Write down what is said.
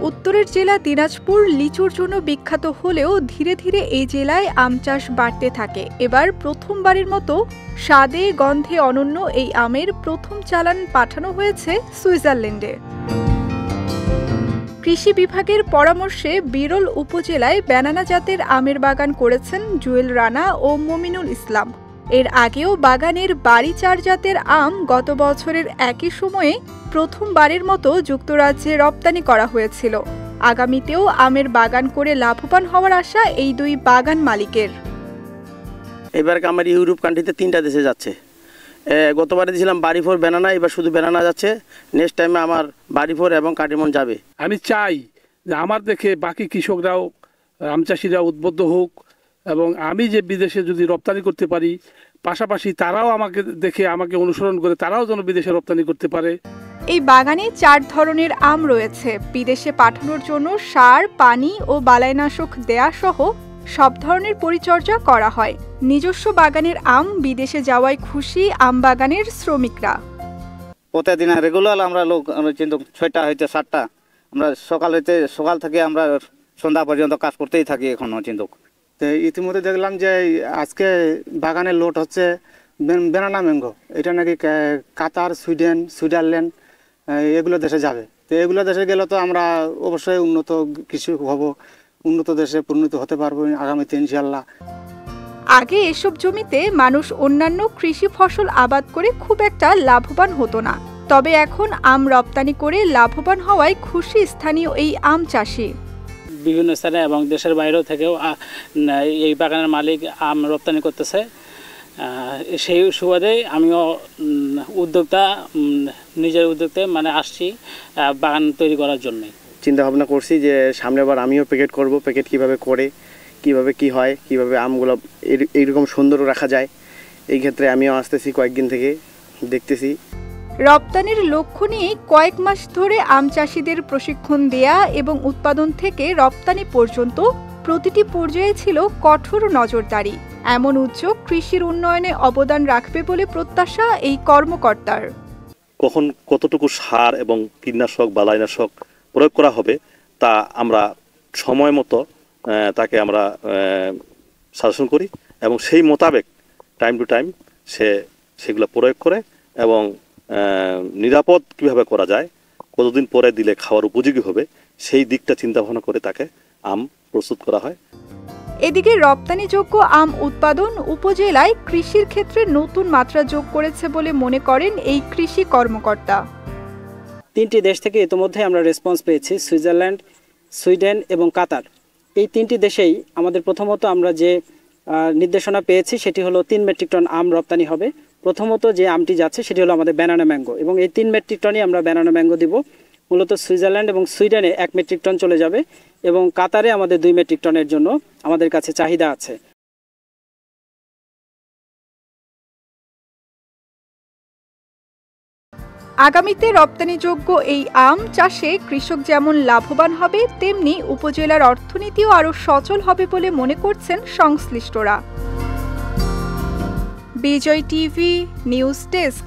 উত্তরের জেলা দিনাজপুর লিচুর জন্য বিখ্যাত হলেও ধীরে ধীরে এই জেলায় আম চাষ বাড়তে থাকে। এবার প্রথমবারের মতো স্বাদে গন্ধে অনন্য এই আমের প্রথম চালান পাঠানো হয়েছে সুইজারল্যান্ডে। কৃষি বিভাগের পরামর্শে বিরল উপজেলায় ব্যানানা জাতের আমের বাগান করেছেন জুয়েল রানা ও মমিনুল ইসলাম। এর আগেও বাগানের বাড়ি ৪ জাতের আম গত বছরের একই সময়ে প্রথমবারের মতো যুক্তরাজ্যে রপ্তানি করা হয়েছিল। আগামীতেও আমের বাগান করে লাভবান হওয়ার আশা এই দুই বাগান মালিকের। এবার আমার ইউরোপ কান্ট্রিতে 3টা দেশে যাচ্ছে। গতবারে দিয়েছিলাম বাড়ি 4 ব্যানানা, এবার শুধু ব্যানানা যাচ্ছে। নেক্সট টাইমে আমার বাড়ি 4 এবং কাটিমন যাবে। আমি চাই যে আমার দেখে বাকি কৃষকরাও আম চাষিরা উদ্বুদ্ধ হোক এবং আমি যে বিদেশে যদি রপ্তানি করতে পারি, পাশাপাশি তারাও আমাকে দেখে আমাকে অনুসরণ করে তারাও যেন বিদেশে রপ্তানি করতে পারে। এই বাগানে 4 ধরনের আম রয়েছে। বিদেশে পাঠানোর জন্য সার, পানি ও বালাইনাশক দেয়া সহ সব ধরনের পরিচর্যা করা হয়। নিজস্ব বাগানের আম বিদেশে যাওয়ায় খুশি আম বাগানের শ্রমিকরা। প্রতিদিন রেগুলার আমরা লোক কিন্তু 6টা হইতে 7টা আমরা সকাল থেকে আমরা সন্ধ্যা পর্যন্ত কাজ করতেই থাকি এখনো কিন্তু। তো ইতিমধ্যে দেখলাম যে আজকে বাগানের লোড হচ্ছে ব্যানানা ম্যাঙ্গো। এটা নাকি কাতার, সুইডেন, সুইজারল্যান্ড এগুলো দেশে যাবে। তো এগুলো দেশে গেলে তো আমরা অবশ্যই উন্নত কৃষক হব, উন্নত দেশে পরিণত হতে পারবো আগামীতে ইনশাআল্লাহ। আগে এসব জমিতে মানুষ অন্যান্য কৃষি ফসল আবাদ করে খুব একটা লাভবান হতো না। তবে এখন আম রপ্তানি করে লাভবান হওয়ায় খুশি স্থানীয় এই আম চাষি। বিভিন্ন স্থানে এবং দেশের বাইরেও থেকেও এই বাগানের মালিক আম রপ্তানি করতেছে। সেই সুবাদে আমিও নিজের উদ্যোক্তা আসছি বাগান তৈরি করার জন্য। চিন্তা ভাবনা করছি যে সামনের বার আমিও প্যাকেট করব। প্যাকেট কিভাবে করে, কিভাবে কি হয়, কিভাবে আমগুলো এইরকম সুন্দর রাখা যায়, এই ক্ষেত্রে আমিও আসতেছি, কয়েকদিন থেকে দেখতেছি। রপ্তানির লক্ষ্য নিয়ে কয়েক মাস ধরে আম চাষিদের প্রশিক্ষণ দেয়া এবং উৎপাদন থেকে রপ্তানি পর্যন্ত প্রতিটি পর্যায়ে ছিল কঠোর নজরদারি। এমন উদ্যোগ কৃষির উন্নয়নে অবদান রাখবে বলে প্রত্যাশা এই কর্মকর্তার। কখন কতটুকু সার এবং কীটনাশক বা বালাইনাশক প্রয়োগ করা হবে তা আমরা সময় মতো তাকে আমরা সাজেশন করি এবং সেই মোতাবেক টাইম টু টাইম সেগুলো প্রয়োগ করে এবং নিরাপদ কিভাবে করা যায়, কতদিন পরে দিলে খাওয়ার উপযোগী হবে, সেই দিকটা চিন্তা ভাবনা করে তাকে আম প্রস্তুত করা হয়। এদিকে রপ্তানিযোগ্য আম উৎপাদন উপজেলায় কৃষির ক্ষেত্রে নতুন মাত্রা যোগ করেছে বলে মনে করেন এই কৃষি কর্মকর্তা। 3টি দেশ থেকে ইতিমধ্যে আমরা রেসপন্স পেয়েছি, সুইজারল্যান্ড, সুইডেন এবং কাতার। এই 3টি দেশেই আমাদের প্রথমত আমরা যে নির্দেশনা পেয়েছি সেটি হলো 3 মেট্রিক টন আম রপ্তানি হবে। প্রথমত যে আমটি যাচ্ছে সেটি হলো আমাদের ব্যানানা ম্যাঙ্গো এবং এই 3 মেট্রিক টনই আমরা ব্যানানা ম্যাঙ্গো দিব। মূলত সুইজারল্যান্ড এবং সুইডেনে 1 মেট্রিক টন চলে যাবে এবং কাতারে আমাদের 2 মেট্রিক টনের জন্য আমাদের কাছে চাহিদা আছে। আগামীতে রপ্তানিযোগ্য এই আম চাষে কৃষক যেমন লাভবান হবে, তেমনি উপজেলার অর্থনীতিও আরও সচল হবে বলে মনে করছেন সংশ্লিষ্টরা। বিজয় টিভি নিউজ ডেস্ক।